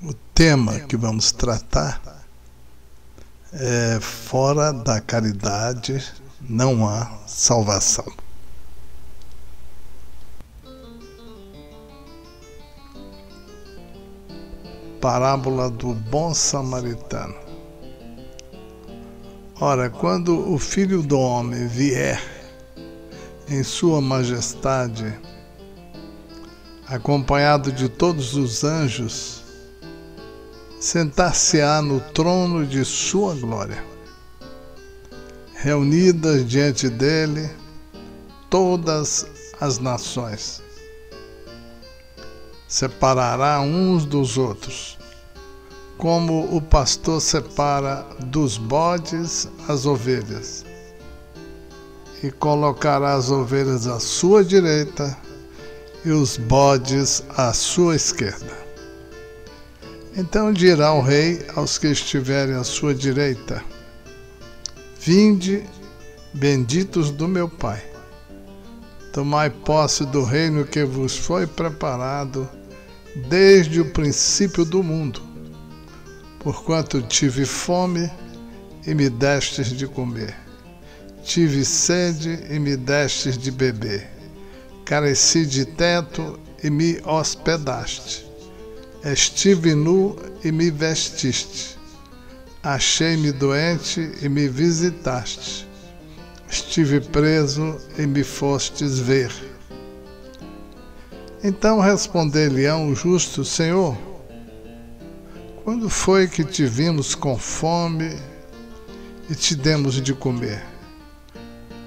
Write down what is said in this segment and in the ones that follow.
O tema que vamos tratar é: fora da caridade não há salvação. Parábola do bom samaritano. Ora, quando o Filho do Homem vier em sua majestade, acompanhado de todos os anjos, sentar-se-á no trono de sua glória. Reunidas diante dele todas as nações. Separará uns dos outros, como o pastor separa dos bodes as ovelhas, e colocará as ovelhas à sua direita e os bodes à sua esquerda. Então dirá o rei aos que estiverem à sua direita: Vinde, benditos do meu Pai, tomai posse do reino que vos foi preparado desde o princípio do mundo, porquanto tive fome e me destes de comer, tive sede e me destes de beber, careci de teto e me hospedaste, estive nu e me vestiste, achei-me doente e me visitaste, estive preso e me fostes ver. Então responder-lhe-ão o justo: Senhor, quando foi que te vimos com fome e te demos de comer,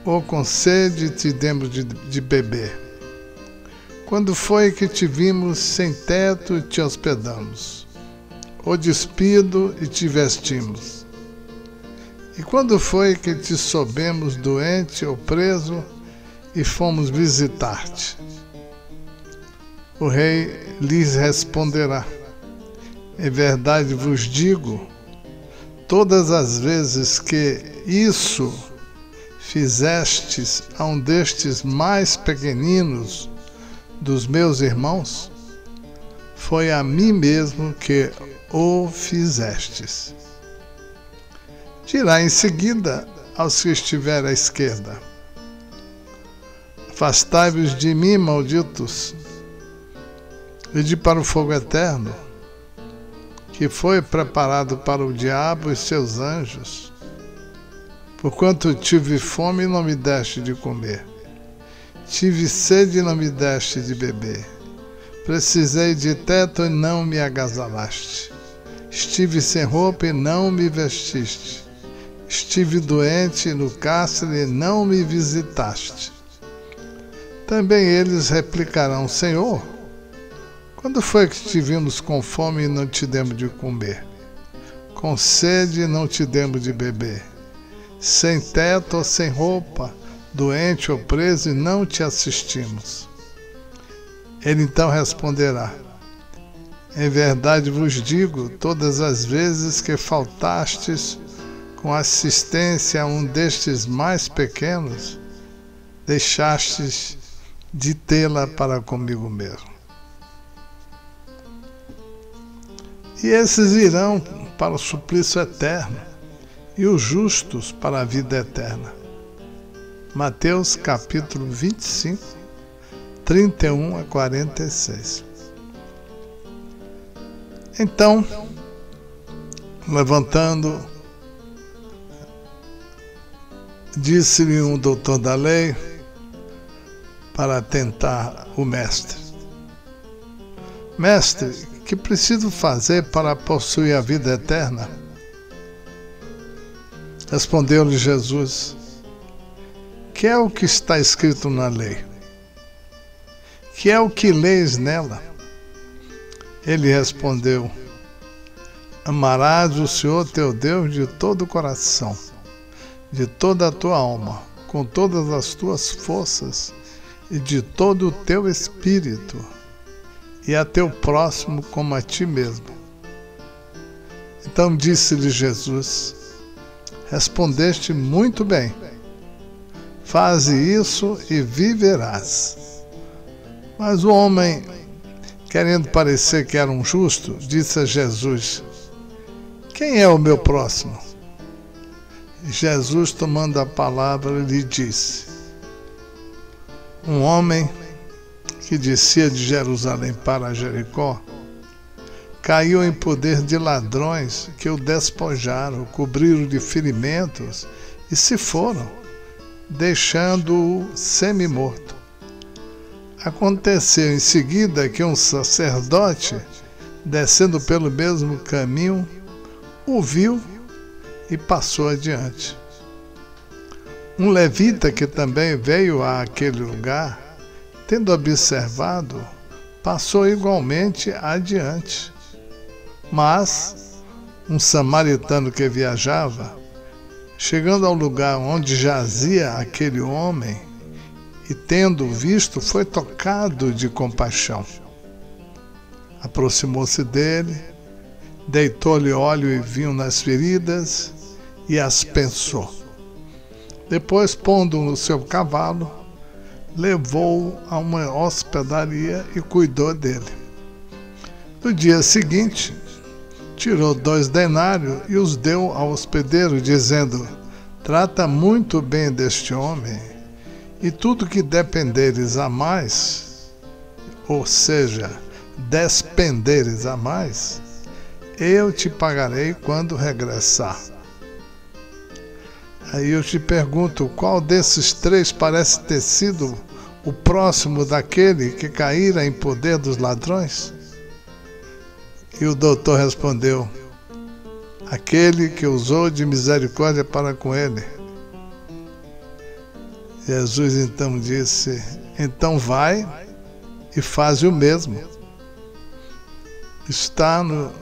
ou com sede e te demos de beber? Quando foi que te vimos sem teto e te hospedamos, ou despido e te vestimos? E quando foi que te soubemos doente ou preso e fomos visitar-te? O rei lhes responderá: Em verdade vos digo, todas as vezes que isso fizestes a um destes mais pequeninos dos meus irmãos, foi a mim mesmo que o fizestes. Dirá em seguida aos que estiverem à esquerda: Afastai-vos de mim, malditos, ide para o fogo eterno, que foi preparado para o diabo e seus anjos. Porquanto tive fome e não me deste de comer, tive sede e não me deste de beber, precisei de teto e não me agasalhaste, estive sem roupa e não me vestiste, estive doente no cárcere e não me visitaste. Também eles replicarão: Senhor, quando foi que te vimos com fome e não te demos de comer, com sede e não te demos de beber, sem teto ou sem roupa, doente ou preso e não te assistimos? Ele então responderá: Em verdade vos digo, todas as vezes que faltastes com assistência a um destes mais pequenos, deixastes de tê-la para comigo mesmo. E esses irão para o suplício eterno, e os justos para a vida eterna. Mateus capítulo 25, 31 a 46. Então, levantando, disse-lhe um doutor da lei para tentar o mestre: Mestre, que preciso fazer para possuir a vida eterna? Respondeu-lhe Jesus: Que é o que está escrito na lei? Que é o que leis nela? Ele respondeu: Amarás o Senhor teu Deus de todo o coração, de toda a tua alma, com todas as tuas forças e de todo o teu espírito, e a teu próximo como a ti mesmo. Então disse-lhe Jesus: Respondeste muito bem, faze isso e viverás. Mas o homem querendo parecer que era um justo, disse a Jesus: quem é o meu próximo? Jesus, tomando a palavra, lhe disse: um homem que descia de Jerusalém para Jericó caiu em poder de ladrões que o despojaram, cobriram de ferimentos e se foram, deixando-o semi-morto. Aconteceu em seguida que um sacerdote, descendo pelo mesmo caminho, o viu e passou adiante. Um levita que também veio àquele lugar, tendo observado, passou igualmente adiante. Mas um samaritano que viajava, chegando ao lugar onde jazia aquele homem, e tendo visto, foi tocado de compaixão. Aproximou-se dele, deitou-lhe óleo e vinho nas feridas e as pensou. Depois, pondo-o no seu cavalo, levou-o a uma hospedaria e cuidou dele. No dia seguinte, tirou 2 denários e os deu ao hospedeiro, dizendo: trata muito bem deste homem, e tudo que dependeres a mais, ou seja, despenderes a mais, eu te pagarei quando regressar. Aí eu te pergunto, qual desses 3 parece ter sido o próximo daquele que caíra em poder dos ladrões? E o doutor respondeu: aquele que usou de misericórdia para com ele. Jesus então disse: então vai e faz o mesmo. Está no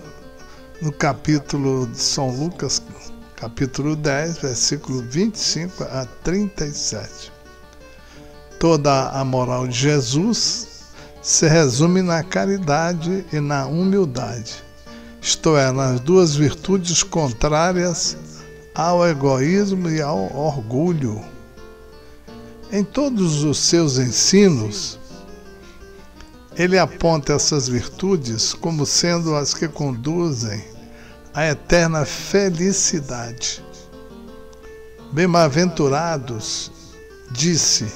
capítulo de São Lucas, capítulo 10, versículo 25 a 37. Toda a moral de Jesus se resume na caridade e na humildade, isto é, nas 2 virtudes contrárias ao egoísmo e ao orgulho. Em todos os seus ensinos, ele aponta essas virtudes como sendo as que conduzem à eterna felicidade. Bem-aventurados, disse,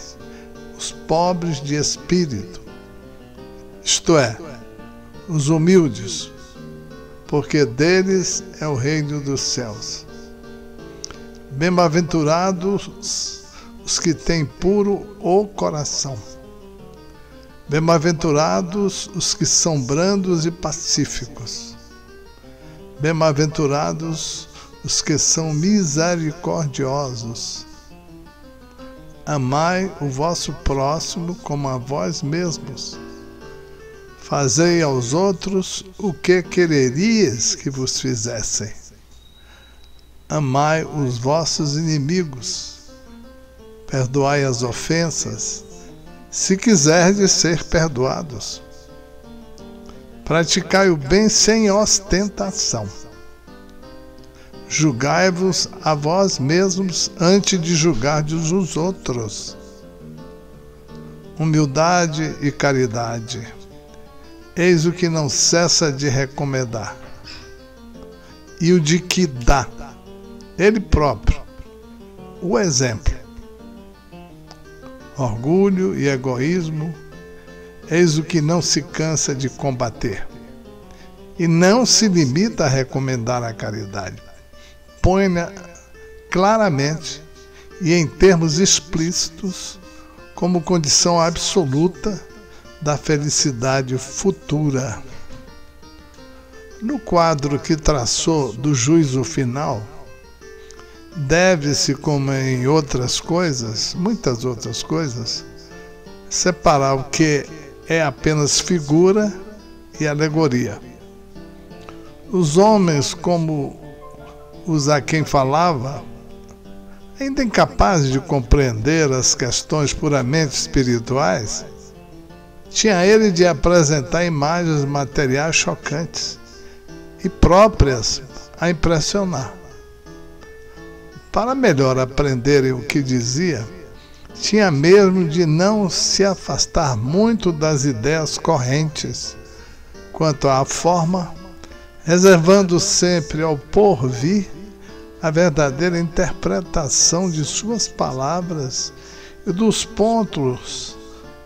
os pobres de espírito, isto é, os humildes, porque deles é o reino dos céus. Bem-aventurados os que têm puro o coração. Bem-aventurados os que são brandos e pacíficos. Bem-aventurados os que são misericordiosos. Amai o vosso próximo como a vós mesmos. Fazei aos outros o que quereríeis que vos fizessem. Amai os vossos inimigos. Perdoai as ofensas, se quiserdes ser perdoados. Praticai o bem sem ostentação. Julgai-vos a vós mesmos antes de julgardes os outros. Humildade e caridade. Eis o que não cessa de recomendar. E o de que dá, ele próprio, o exemplo. Orgulho e egoísmo, eis o que não se cansa de combater. E não se limita a recomendar a caridade. Põe-na claramente e em termos explícitos como condição absoluta da felicidade futura. No quadro que traçou do juízo final, deve-se, como em outras coisas, muitas outras coisas, separar o que é apenas figura e alegoria. Os homens, como os a quem falava, ainda incapazes de compreender as questões puramente espirituais, tinha ele de apresentar imagens materiais chocantes e próprias a impressionar. Para melhor aprenderem o que dizia, tinha mesmo de não se afastar muito das ideias correntes, quanto à forma, reservando sempre ao porvir a verdadeira interpretação de suas palavras e dos pontos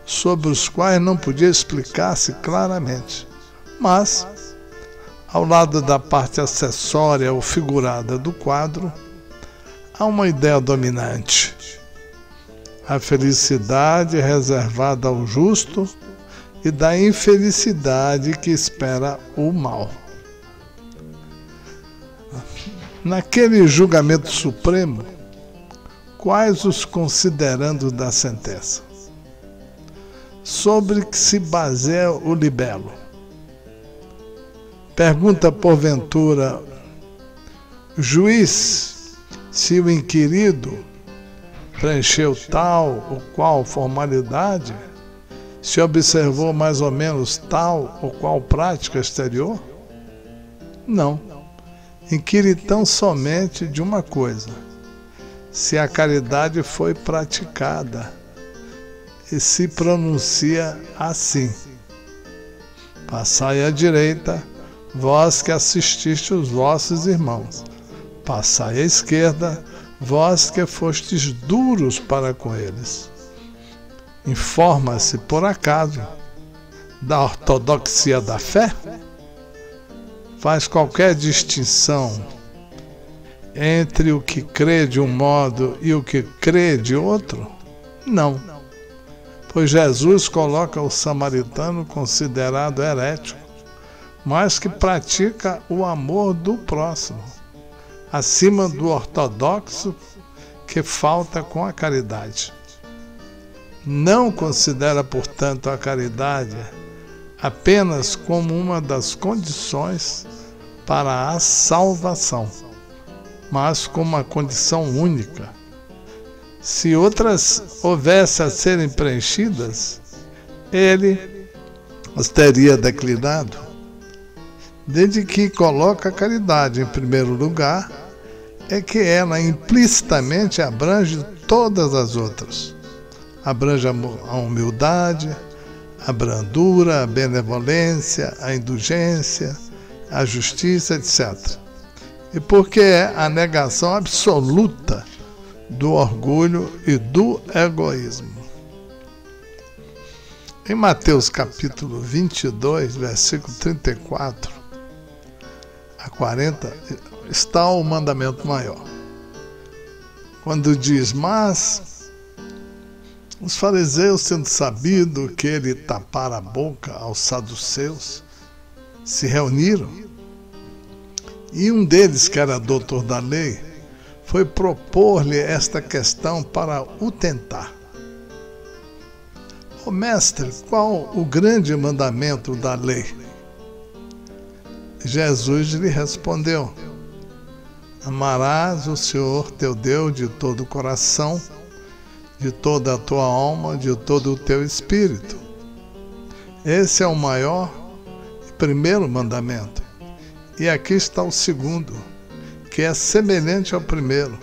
sobre os quais não podia explicar-se claramente. Mas, ao lado da parte acessória ou figurada do quadro, há uma ideia dominante: a felicidade reservada ao justo e da infelicidade que espera o mal. Naquele julgamento supremo, quais os considerandos da sentença? Sobre que se baseia o libelo? Pergunta porventura o juiz se o inquirido preencheu tal ou qual formalidade, se observou mais ou menos tal ou qual prática exterior? Não. Inquire tão somente de uma coisa: se a caridade foi praticada, e se pronuncia assim: passai à direita, vós que assististe os vossos irmãos; passai à esquerda, vós que fostes duros para com eles. Informa-se, por acaso, da ortodoxia da fé? Faz qualquer distinção entre o que crê de um modo e o que crê de outro? Não. Pois Jesus coloca o samaritano considerado herético, mas que pratica o amor do próximo, acima do ortodoxo que falta com a caridade. Não considera, portanto, a caridade apenas como uma das condições para a salvação, mas como uma condição única. Se outras houvesse a serem preenchidas, ele as teria declinado. Desde que coloca a caridade em primeiro lugar, é que ela implicitamente abrange todas as outras. Abrange a humildade, a brandura, a benevolência, a indulgência, a justiça, etc. E porque é a negação absoluta do orgulho e do egoísmo. Em Mateus capítulo 22, versículo 34 a 40, está o mandamento maior. Quando diz: mas os fariseus, tendo sabido que ele tapara a boca aos saduceus, se reuniram, e um deles, que era doutor da lei, foi propor-lhe esta questão para o tentar: ó mestre, qual o grande mandamento da lei? Jesus lhe respondeu: amarás o Senhor teu Deus de todo o coração, de toda a tua alma, de todo o teu espírito. Esse é o maior e primeiro mandamento. E aqui está o segundo, que é semelhante ao primeiro: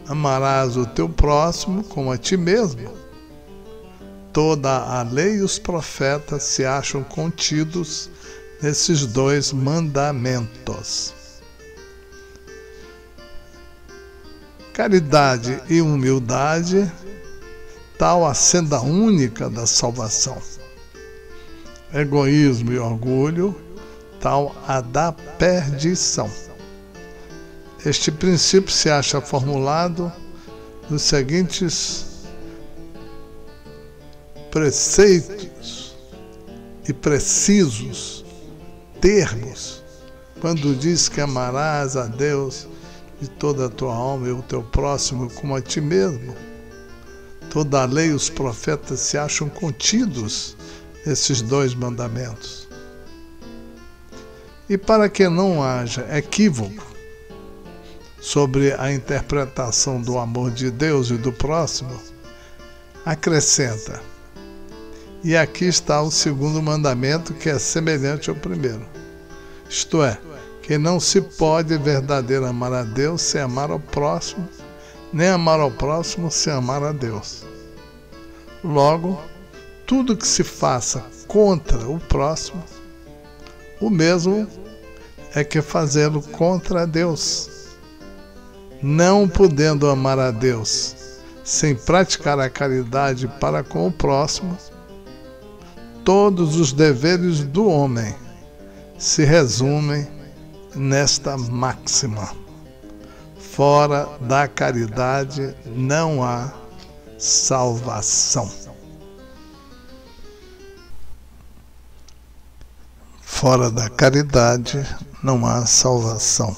amarás o teu próximo como a ti mesmo. Toda a lei e os profetas se acham contidos nesses dois mandamentos. Caridade e humildade, tal a senda única da salvação. Egoísmo e orgulho, tal a da perdição. Este princípio se acha formulado nos seguintes preceitos e precisos termos, quando diz que amarás a Deus de toda a tua alma e o teu próximo como a ti mesmo. Toda a lei e os profetas se acham contidos nesses dois mandamentos. E para que não haja equívoco sobre a interpretação do amor de Deus e do próximo, acrescenta: e aqui está o segundo mandamento, que é semelhante ao primeiro. Isto é, que não se pode verdadeiramente amar a Deus sem amar ao próximo, nem amar ao próximo sem amar a Deus. Logo, tudo que se faça contra o próximo o mesmo é que fazê-lo contra Deus. Não podendo amar a Deus sem praticar a caridade para com o próximo, todos os deveres do homem se resumem nesta máxima: fora da caridade não há salvação. Fora da caridade não há salvação.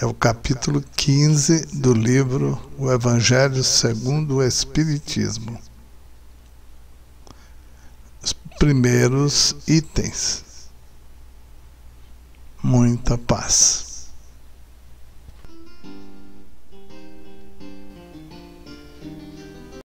É o capítulo 15 do livro O Evangelho segundo o Espiritismo. Os primeiros itens. Muita paz.